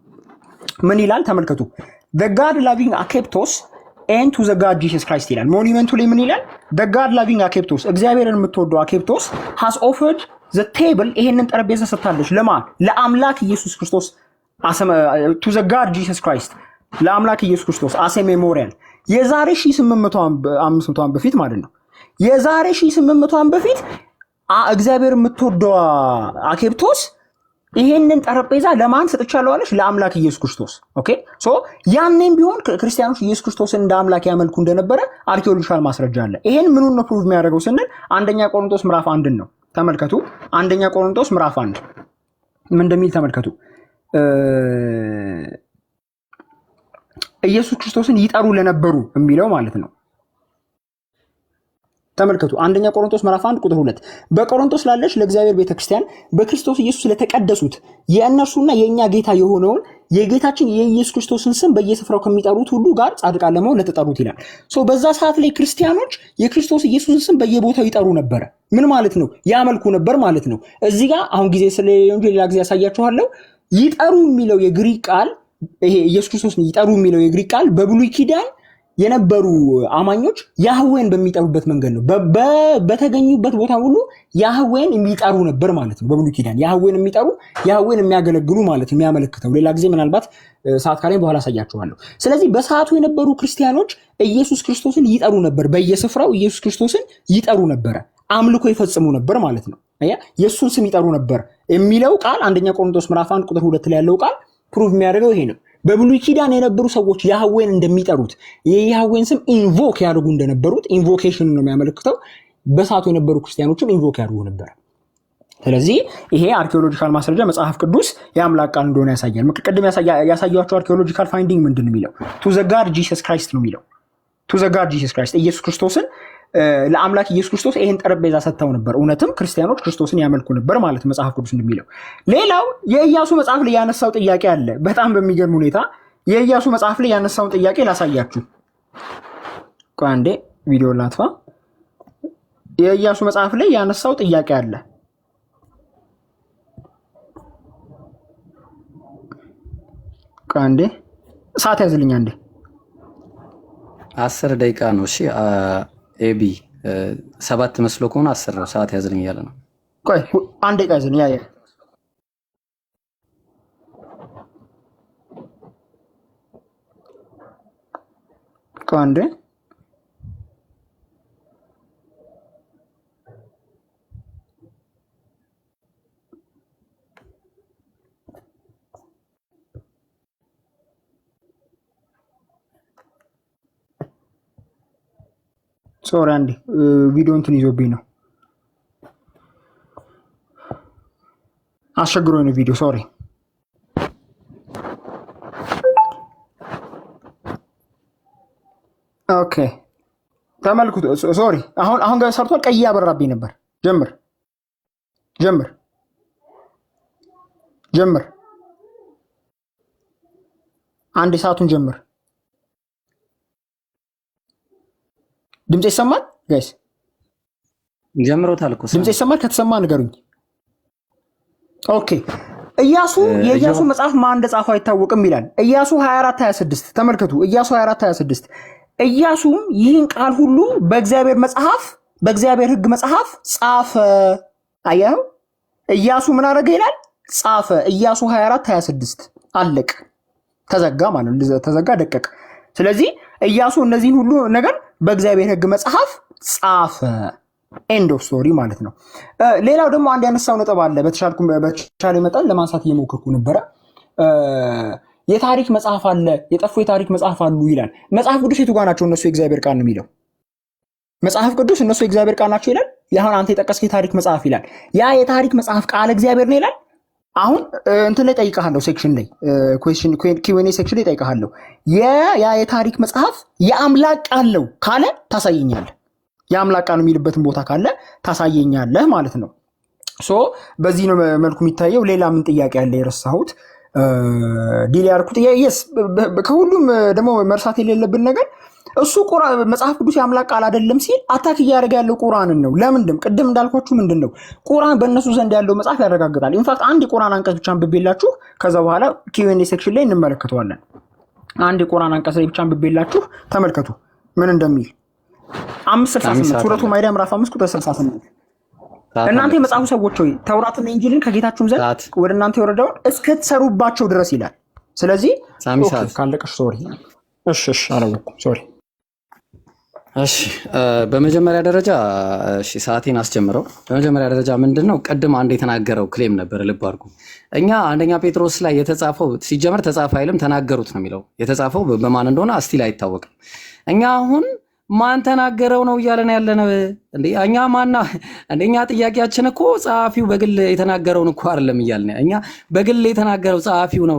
ምን ይላል ተመልከቱ። the god loving አኬፕቶስ and to the god Jesus Christ ይላል። ሞኒመንቱ ላይ ምን ይላል? the god loving አኬፕቶስ እግዚአብሔርን የምትወደው አኬፕቶስ has offered the table ይሄንን ጠረጴዛ ሰጥታለች። ለማን? ለአምላክ ኢየሱስ ክርስቶስ to the god Jesus Christ ለአምላክ ኢየሱስ ክርስቶስ as a memorial የዛሬ 1800 ዓመት በፊት ማለት ነው። የዛሬ 1800 ዓመት በፊት እግዚአብሔር የምትወደው አኬፕቶስ ይሄንን ጠረጴዛ ለማን ሰጥቻለሁ አለች? ለአምላክ ኢየሱስ ክርስቶስ። ኦኬ ሶ ያኔም ቢሆን ክርስቲያኖች ኢየሱስ ክርስቶስን እንደ አምላክ ያመልኩ እንደነበረ አርኪኦሎጂካል ማስረጃ አለ። ይሄን ምኑን ነው ፕሩቭ የሚያደርገው ስንል አንደኛ ቆሮንቶስ ምዕራፍ 1 ነው። ተመልከቱ። አንደኛ ቆሮንቶስ ምዕራፍ 1 ምን እንደሚል ተመልከቱ። ኢየሱስ ክርስቶስን ይጠሩ ለነበሩ የሚለው ማለት ነው። ተመልከቱ። አንደኛ ቆሮንቶስ ምዕራፍ 1 ቁጥር 2 በቆሮንቶስ ላለች ለእግዚአብሔር ቤተክርስቲያን በክርስቶስ ኢየሱስ ለተቀደሱት የእነርሱና የኛ ጌታ የሆነውን የጌታችን የኢየሱስ ክርስቶስን ስም በየስፍራው ከሚጠሩት ሁሉ ጋር ጻድቃን ለመሆን ለተጠሩት ይላል። ሶ በዛ ሰዓት ላይ ክርስቲያኖች የክርስቶስ ኢየሱስን ስም በየቦታው ይጠሩ ነበር። ምን ማለት ነው? ያመልኩ ነበር ማለት ነው። እዚህ ጋር አሁን ጊዜ ስለሌለው እንጂ ሌላ ጊዜ ያሳያችኋለሁ። ይጠሩ የሚለው የግሪክ ቃል ይሄ ኢየሱስ ክርስቶስን ይጠሩ የሚለው የግሪክ ቃል በብሉይ ኪዳን የነበሩ አማኞች ያህዌን በሚጠሩበት መንገድ ነው። በተገኙበት ቦታ ሁሉ ያህዌን የሚጠሩ ነበር ማለት ነው። በብሉይ ኪዳን ያህዌን የሚጠሩ ያህዌን የሚያገለግሉ ማለት ነው የሚያመለክተው። ሌላ ጊዜ ምናልባት ሰዓት ካለኝ በኋላ አሳያችኋለሁ። ስለዚህ በሰዓቱ የነበሩ ክርስቲያኖች ኢየሱስ ክርስቶስን ይጠሩ ነበር። በየስፍራው ኢየሱስ ክርስቶስን ይጠሩ ነበር። አምልኮ ይፈጽሙ ነበር ማለት ነው። የእሱን ስም ይጠሩ ነበር የሚለው ቃል አንደኛ ቆሮንቶስ ምዕራፍ 1 ቁጥር 2 ላይ ያለው ቃል ፕሩቭ የሚያደርገው ይሄ ነው። በብሉይ ኪዳን የነበሩ ሰዎች ያህዌን እንደሚጠሩት የያህዌን ስም ኢንቮክ ያደርጉ እንደነበሩት ኢንቮኬሽን ነው የሚያመለክተው። በሳቱ የነበሩ ክርስቲያኖችም ኢንቮክ ያደርጉ ነበር። ስለዚህ ይሄ አርኪኦሎጂካል ማስረጃ መጽሐፍ ቅዱስ የአምላክ ቃል እንደሆነ ያሳያል። ቅድም ያሳያቸው አርኪኦሎጂካል ፋይንዲንግ ምንድን ነው የሚለው? ቱ ዘ ጋድ ጂሰስ ክራይስት ነው የሚለው። ቱ ዘ ጋድ ጂሰስ ክራይስት ኢየሱስ ክርስቶስን ለአምላክ ኢየሱስ ክርስቶስ ይሄን ጠረጴዛ ሰጥተው ነበር። እውነትም ክርስቲያኖች ክርስቶስን ያመልኩ ነበር ማለት መጽሐፍ ቅዱስ እንደሚለው። ሌላው የኢያሱ መጽሐፍ ላይ ያነሳው ጥያቄ አለ። በጣም በሚገርም ሁኔታ የኢያሱ መጽሐፍ ላይ ያነሳውን ጥያቄ ላሳያችሁ። ቆይ አንዴ ቪዲዮ ላጥፋ። የኢያሱ መጽሐፍ ላይ ያነሳው ጥያቄ አለ። ቆይ አንዴ ሰዓት ያዝልኝ አንዴ። 10 ደቂቃ ነው። እሺ ኤቢ 7 መስሎ ከሆነ 10 ነው። ሰዓት ያዝልኝ እያለ ነው። ቆይ አንድ ደቂቃ ያዝልኝ። ያ ቆይ አንዴ ሶሪ አንዴ ቪዲዮ እንትን ይዞብኝ ነው አስቸግሮኝ ነው ቪዲዮ ሶሪ። ኦኬ ተመልኩት። ሶሪ አሁን ጋር ሰርቷል። ቀይ ያበራብኝ ነበር። ጀምር አንድ ሰዓቱን ጀምር። ድምጽ ይሰማል ጋይስ? ጀምሮታል እኮ ድምጽ ይሰማል? ከተሰማ ንገሩኝ። ኦኬ ኢያሱ የኢያሱ መጽሐፍ ማን እንደጻፈው አይታወቅም ይላል። ኢያሱ 24:26 ተመልከቱ። ኢያሱ 24:26 ኢያሱም ይህን ቃል ሁሉ በእግዚአብሔር መጽሐፍ በእግዚአብሔር ሕግ መጽሐፍ ጻፈ። አየኸው? ኢያሱ ምን አደረገ ይላል? ጻፈ። ኢያሱ 24:26 አለቅ ተዘጋ ማለት ነው። ተዘጋ ደቀቅ። ስለዚህ ኢያሱ እነዚህን ሁሉ ነገር በእግዚአብሔር ሕግ መጽሐፍ ጻፈ። ኤንድ ኦፍ ስቶሪ ማለት ነው። ሌላው ደግሞ አንድ ያነሳው ነጥብ አለ። በተቻለ መጠን ለማንሳት እየሞከርኩ ነበረ። የታሪክ መጽሐፍ አለ፣ የጠፉ የታሪክ መጽሐፍ አሉ ይላል። መጽሐፍ ቅዱስ የቱ ጋር ናቸው? እነሱ የእግዚአብሔር ቃል ነው የሚለው መጽሐፍ ቅዱስ እነሱ የእግዚአብሔር ቃል ናቸው ይላል። ያሁን አንተ የጠቀስክ የታሪክ መጽሐፍ ይላል። ያ የታሪክ መጽሐፍ ቃል እግዚአብሔር ነው ይላል። አሁን እንትን ላይ ጠይቀሃለሁ፣ ሴክሽን ላይ Q&A ሴክሽን ላይ ጠይቀሃለሁ። ያ የታሪክ መጽሐፍ የአምላክ ቃል ነው ካለ ታሳየኛለህ። የአምላክ ቃል የሚልበትን ቦታ ካለ ታሳየኛለህ ማለት ነው። ሶ በዚህ ነው መልኩ የሚታየው። ሌላ ምን ጥያቄ ያለ የረሳሁት ዲል ያርኩት? የስ ከሁሉም ደግሞ መርሳት የሌለብን ነገር እሱ መጽሐፍ ቅዱስ የአምላክ ቃል አይደለም ሲል አታክ እያደረገ ያለው ቁርአንን ነው። ለምንድን ቅድም እንዳልኳችሁ ምንድነው ቁርአን በእነሱ ዘንድ ያለው መጽሐፍ ያረጋግጣል። ኢንፋክት አንድ የቁርአን አንቀጽ ብቻ አንብቤላችሁ ከዛ በኋላ Q&A ሴክሽን ላይ እንመለከተዋለን። አንድ የቁርአን አንቀጽ ላይ ብቻ አንብቤላችሁ ተመልከቱ ምን እንደሚል 5:68 ሱረቱ ማይዳ ምዕራፍ 5 ቁጥር 68 እናንተ የመጽሐፉ ሰዎች ሆይ ተውራትና ኢንጂልን ከጌታችሁም ዘንድ ወደ እናንተ የወረደውን እስክትሰሩባቸው ድረስ ይላል። ስለዚህ ካለቀሽ ሶሪ እሺ አላወኩም ሶሪ። እሺ በመጀመሪያ ደረጃ እሺ ሰዓቴን አስጀምረው። በመጀመሪያ ደረጃ ምንድነው ቅድም አንድ የተናገረው ክሌም ነበር፣ ልብ አድርጉ። እኛ አንደኛ ጴጥሮስ ላይ የተጻፈው ሲጀመር ተጻፈ አይልም ተናገሩት ነው የሚለው። የተጻፈው በማን እንደሆነ እስቲል አይታወቅም። እኛ አሁን ማን ተናገረው ነው እያለን ያለነው እንዴ? እኛ ማና እንደኛ ጥያቄያችን እኮ ጸሐፊው በግል የተናገረውን እኮ አይደለም እያልን እኛ በግል የተናገረው ጸሐፊው ነው።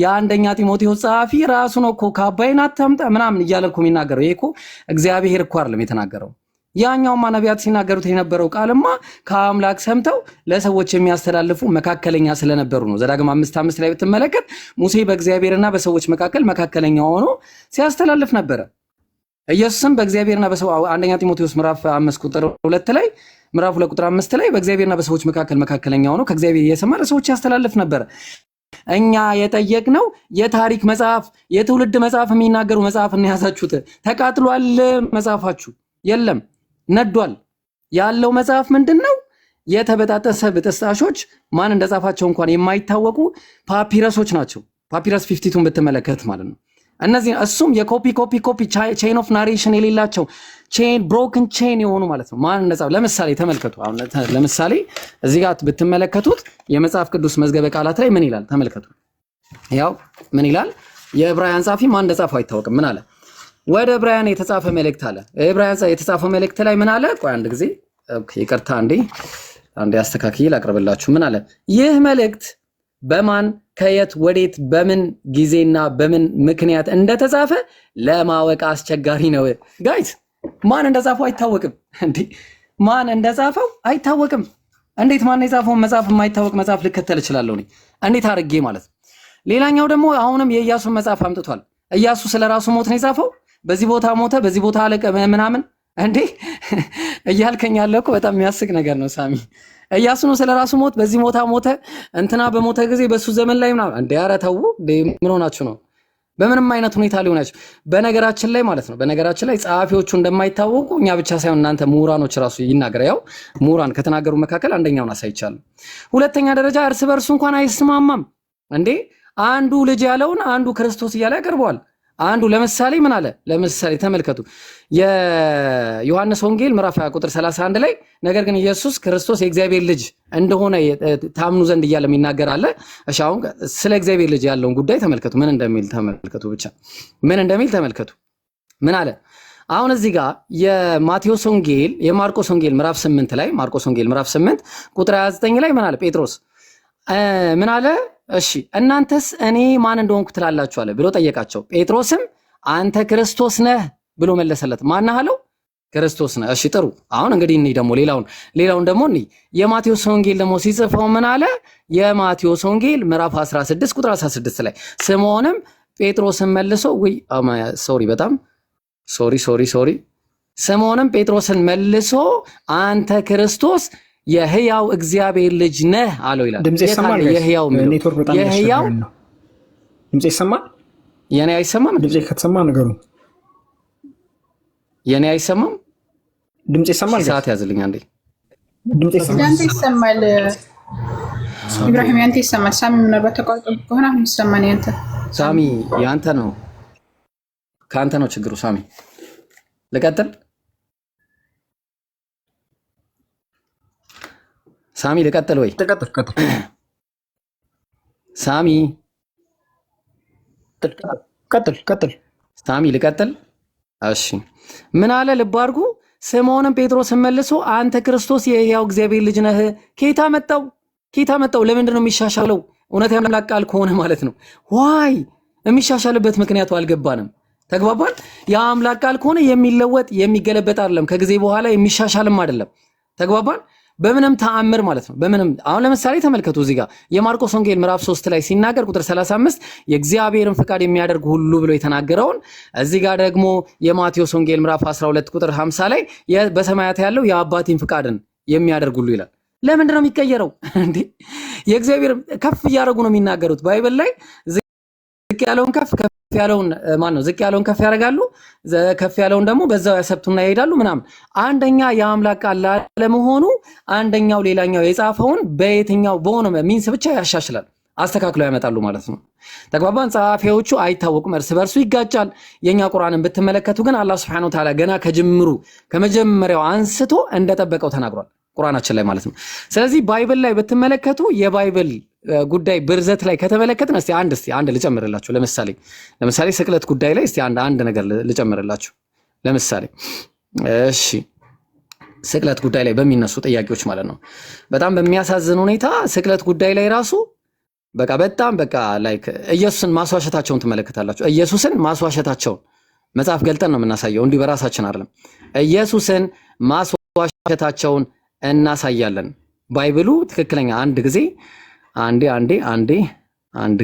የአንደኛ ጢሞቴዎስ ጸሐፊ ራሱ ነው እኮ ከአባይን አታምጣ ምናምን እያለ እኮ የሚናገረው። ይሄ እኮ እግዚአብሔር እኮ አይደለም የተናገረው። ያኛውማ ነቢያት ሲናገሩት የነበረው ቃልማ ከአምላክ ሰምተው ለሰዎች የሚያስተላልፉ መካከለኛ ስለነበሩ ነው። ዘዳግም 5:5 ላይ ብትመለከት ሙሴ በእግዚአብሔርና በሰዎች መካከል መካከለኛ ሆኖ ሲያስተላልፍ ነበረ። ኢየሱስም በእግዚአብሔርና በሰው አንደኛ ጢሞቴዎስ ምዕራፍ 5 ቁጥር 2 ላይ ምዕራፍ 2 ቁጥር 5 ላይ በእግዚአብሔርና በሰዎች መካከል መካከለኛ ሆኖ ከእግዚአብሔር እየሰማ ለሰዎች ያስተላልፍ ነበር። እኛ የጠየቅነው የታሪክ መጽሐፍ፣ የትውልድ መጽሐፍ የሚናገሩ መጽሐፍ ነው ያዛችሁት። ተቃጥሏል መጽሐፋችሁ፣ የለም ነዷል። ያለው መጽሐፍ ምንድነው? የተበጣጠሰ ብጥስጣሾች ማን እንደጻፋቸው እንኳን የማይታወቁ ፓፒረሶች ናቸው። ፓፒረስ 52 ብትመለከት ማለት ነው። እነዚህ እሱም የኮፒ ቼን ኦፍ ናሬሽን የሌላቸው ቼን ብሮክን ቼን የሆኑ ማለት ነው። ማን እንደጻፈ ለምሳሌ ተመልከቱ። አሁን ለምሳሌ እዚህ ጋር ብትመለከቱት የመጽሐፍ ቅዱስ መዝገበ ቃላት ላይ ምን ይላል ተመልከቱ። ያው ምን ይላል? የዕብራውያን ጻፊ ማን እንደጻፈው አይታወቅም። ምን አለ? ወደ ዕብራውያን የተጻፈ መልእክት አለ። ዕብራውያን የተጻፈው መልእክት ላይ ምን አለ? ቆይ አንድ ጊዜ ይቅርታ፣ አንዴ አስተካክዬ ላቅርብላችሁ። ምን አለ? ይህ መልእክት በማን ከየት ወዴት በምን ጊዜና በምን ምክንያት እንደተጻፈ ለማወቅ አስቸጋሪ ነው። ጋይስ ማን እንደጻፈው አይታወቅም። እንዴ ማን እንደጻፈው አይታወቅም። እንዴት ማን የጻፈውን መጽሐፍ የማይታወቅ መጽሐፍ ልከተል እችላለሁ? እንዴት አድርጌ ማለት ነው። ሌላኛው ደግሞ አሁንም የኢያሱን መጽሐፍ አምጥቷል። ኢያሱ ስለራሱ ሞት ነው የጻፈው። በዚህ ቦታ ሞተ፣ በዚህ ቦታ አለቀ ምናምን እንዴ እያልከኝ ያለው እኮ በጣም የሚያስቅ ነገር ነው ሳሚ። ኢያሱ ነው ስለራሱ ሞት በዚህ ቦታ ሞተ፣ እንትና በሞተ ጊዜ በሱ ዘመን ላይ ምናምን እንዴ። ኧረ ተው፣ ምን ሆናችሁ ነው? በምንም አይነት ሁኔታ ሊሆናችሁ። በነገራችን ላይ ማለት ነው፣ በነገራችን ላይ ጸሐፊዎቹ እንደማይታወቁ እኛ ብቻ ሳይሆን እናንተ ምሁራኖች ራሱ ይናገር። ያው ምሁራን ከተናገሩ መካከል አንደኛውን አሳይቻለሁ። ሁለተኛ ደረጃ እርስ በርሱ እንኳን አይስማማም እንዴ። አንዱ ልጅ ያለውን አንዱ ክርስቶስ እያለ ያቀርበዋል። አንዱ ለምሳሌ ምን አለ? ለምሳሌ ተመልከቱ የዮሐንስ ወንጌል ምዕራፍ 20 ቁጥር 31 ላይ ነገር ግን ኢየሱስ ክርስቶስ የእግዚአብሔር ልጅ እንደሆነ ታምኑ ዘንድ እያለ የሚናገር አለ። እሺ አሁን ስለ እግዚአብሔር ልጅ ያለውን ጉዳይ ተመልከቱ። ምን እንደሚል ተመልከቱ። ብቻ ምን እንደሚል ተመልከቱ። ምን አለ? አሁን እዚህ ጋር የማርቆስ ወንጌል ምዕራፍ 8 ላይ ማርቆስ ወንጌል ምዕራፍ 8 ቁጥር 29 ላይ ምን አለ? ጴጥሮስ ምን አለ? እሺ እናንተስ እኔ ማን እንደሆንኩ ትላላችሁ አለ ብሎ ጠየቃቸው። ጴጥሮስም አንተ ክርስቶስ ነህ ብሎ መለሰለት። ማን አለው? ክርስቶስ ነህ። እሺ ጥሩ። አሁን እንግዲህ እኔ ደግሞ ሌላውን ደግሞ እኔ የማቴዎስ ወንጌል ደግሞ ሲጽፈው ምን አለ? የማቴዎስ ወንጌል ምዕራፍ 16 ቁጥር 16 ላይ ስምዖንም ጴጥሮስን መልሶ ስምዖንም ጴጥሮስን መልሶ አንተ ክርስቶስ የሕያው እግዚአብሔር ልጅ ነህ አለው ይላል። ድምጽ ይሰማል? ኔትወርክ በጣም ያስቸግራል ነው። ድምጽ ይሰማል? የኔ አይሰማም? ድምጽ ከተሰማ ነገሩ የኔ አይሰማም? ድምጽ ይሰማል? ሰዓት ያዝልኝ አንዴ። ድምጽ ይሰማል? ያንተ ይሰማል ኢብራሂም፣ ያንተ ይሰማል። ሳሚ ምናልባት ተቋርጦ ከሆነ አሁን ይሰማል። ያንተ ሳሚ ያንተ ነው፣ ካንተ ነው ችግሩ። ሳሚ ልቀጥል? ሳሚ ልቀጥል ወይ? ቀጥል። ሳሚ ቀጥል። ሳሚ ልቀጥል? እሺ ምን አለ? ልብ አድርጉ። ስምዖንም ጴጥሮስን መልሶ አንተ ክርስቶስ የሕያው እግዚአብሔር ልጅ ነህ። ኬታ መጣው? ለምንድን ነው የሚሻሻለው? እውነት ያምላክ ቃል ከሆነ ማለት ነው። ዋይ የሚሻሻልበት ምክንያቱ አልገባንም። ተግባባን? የአምላክ ቃል ከሆነ የሚለወጥ የሚገለበጥ አይደለም፣ ከጊዜ በኋላ የሚሻሻልም አይደለም። ተግባባን? በምንም ተአምር ማለት ነው። በምንም አሁን ለምሳሌ ተመልከቱ እዚህ ጋር የማርቆስ ወንጌል ምዕራፍ 3 ላይ ሲናገር ቁጥር 35 የእግዚአብሔርን ፍቃድ የሚያደርግ ሁሉ ብሎ የተናገረውን እዚህ ጋር ደግሞ የማቴዎስ ወንጌል ምዕራፍ 12 ቁጥር 50 ላይ በሰማያት ያለው የአባቴን ፍቃድን የሚያደርግ ሁሉ ይላል። ለምንድን ነው የሚቀየረው እንዴ? የእግዚአብሔር ከፍ እያደረጉ ነው የሚናገሩት። ባይብል ላይ ዝቅ ያለውን ከፍ ያለውን ዝቅ ያለውን ከፍ ያደርጋሉ፣ ከፍ ያለውን ደግሞ በዛው ያሰብቱና ይሄዳሉ ምናምን። አንደኛ የአምላክ ቃል ለመሆኑ አንደኛው ሌላኛው የጻፈውን በየትኛው በሆነ ሚንስ ብቻ ያሻሽላል፣ አስተካክለው ያመጣሉ ማለት ነው። ተግባባን? ጸሐፊዎቹ አይታወቁም፣ እርስ በርሱ ይጋጫል። የኛ ቁርአንን ብትመለከቱ ግን አላህ Subhanahu Wa Ta'ala ገና ከመጀመሪያው አንስቶ እንደጠበቀው ተናግሯል ቁርአናችን ላይ ማለት ነው። ስለዚህ ባይብል ላይ ብትመለከቱ የባይብል ጉዳይ ብርዘት ላይ ከተመለከትን እስቲ አንድ ልጨምርላችሁ። ለምሳሌ ስቅለት ጉዳይ ላይ እስቲ አንድ ነገር ልጨምርላችሁ። ለምሳሌ እሺ ስቅለት ጉዳይ ላይ በሚነሱ ጥያቄዎች ማለት ነው በጣም በሚያሳዝን ሁኔታ ስቅለት ጉዳይ ላይ ራሱ በጣም ላይክ ኢየሱስን ማስዋሸታቸውን ትመለከታላችሁ። ኢየሱስን ማስዋሸታቸውን መጽሐፍ ገልጠን ነው የምናሳየው፣ እንዲህ በራሳችን አይደለም። ኢየሱስን ማስዋሸታቸውን እናሳያለን። ባይብሉ ትክክለኛ አንድ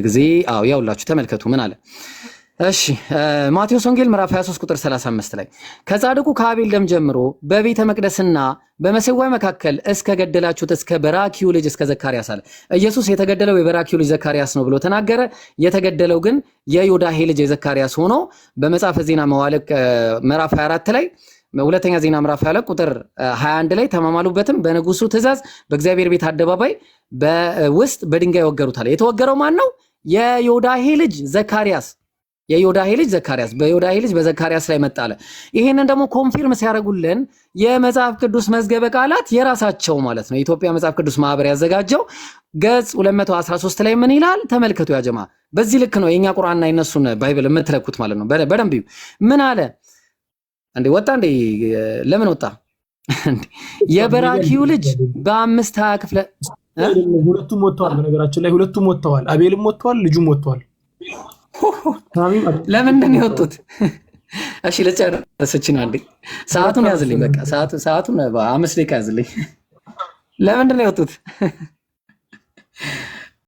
ጊዜ ያውላችሁ ተመልከቱ ምን አለ? እሺ ማቴዎስ ወንጌል ምዕራፍ 23 ቁጥር 35 ላይ ከጻድቁ ከአቤል ደም ጀምሮ በቤተ መቅደስና በመሰዊያ መካከል እስከ ገደላችሁት እስከ በራኪዩ ልጅ እስከ ዘካርያስ አለ። ኢየሱስ የተገደለው የበራኪዩ ልጅ ዘካርያስ ነው ብሎ ተናገረ። የተገደለው ግን የዮዳሄ ልጅ የዘካርያስ ሆኖ በመጽሐፈ ዜና መዋዕል ምዕራፍ 24 ላይ ሁለተኛ ዜና ምዕራፍ 22 ቁጥር 21 ላይ ተማማሉበትም በንጉሱ ትእዛዝ በእግዚአብሔር ቤት አደባባይ በውስጥ በድንጋይ ወገሩታል። የተወገረው ማን ነው? የዮዳሄ ልጅ ዘካርያስ። የዮዳሄ ልጅ ዘካርያስ በዮዳሄ ልጅ በዘካርያስ ላይ መጣለ። ይሄንን ደግሞ ኮንፊርም ሲያደርጉልን የመጽሐፍ ቅዱስ መዝገበ ቃላት የራሳቸው ማለት ነው የኢትዮጵያ መጽሐፍ ቅዱስ ማህበር ያዘጋጀው ገጽ 213 ላይ ምን ይላል ተመልከቱ። ያጀማ በዚህ ልክ ነው የኛ ቁርአንና የነሱን ባይብል የምትለኩት ማለት ነው። በደንብ ምን አለ እንዴ? ወጣ እንዴ? ለምን ወጣ? የበራኪው ልጅ በ5 ክፍለ ሁለቱም ወጥተዋል። በነገራችን ላይ ሁለቱም ወጥተዋል። አቤልም ወጥተዋል፣ ልጁም ወጥተዋል። ለምንድን ነው የወጡት? እሺ ለጨረሰችን አንዴ ሰዓቱን ያዝልኝ። በቃ ሰዓቱን 5 ደቂቃ ያዝልኝ። ለምንድን ነው የወጡት?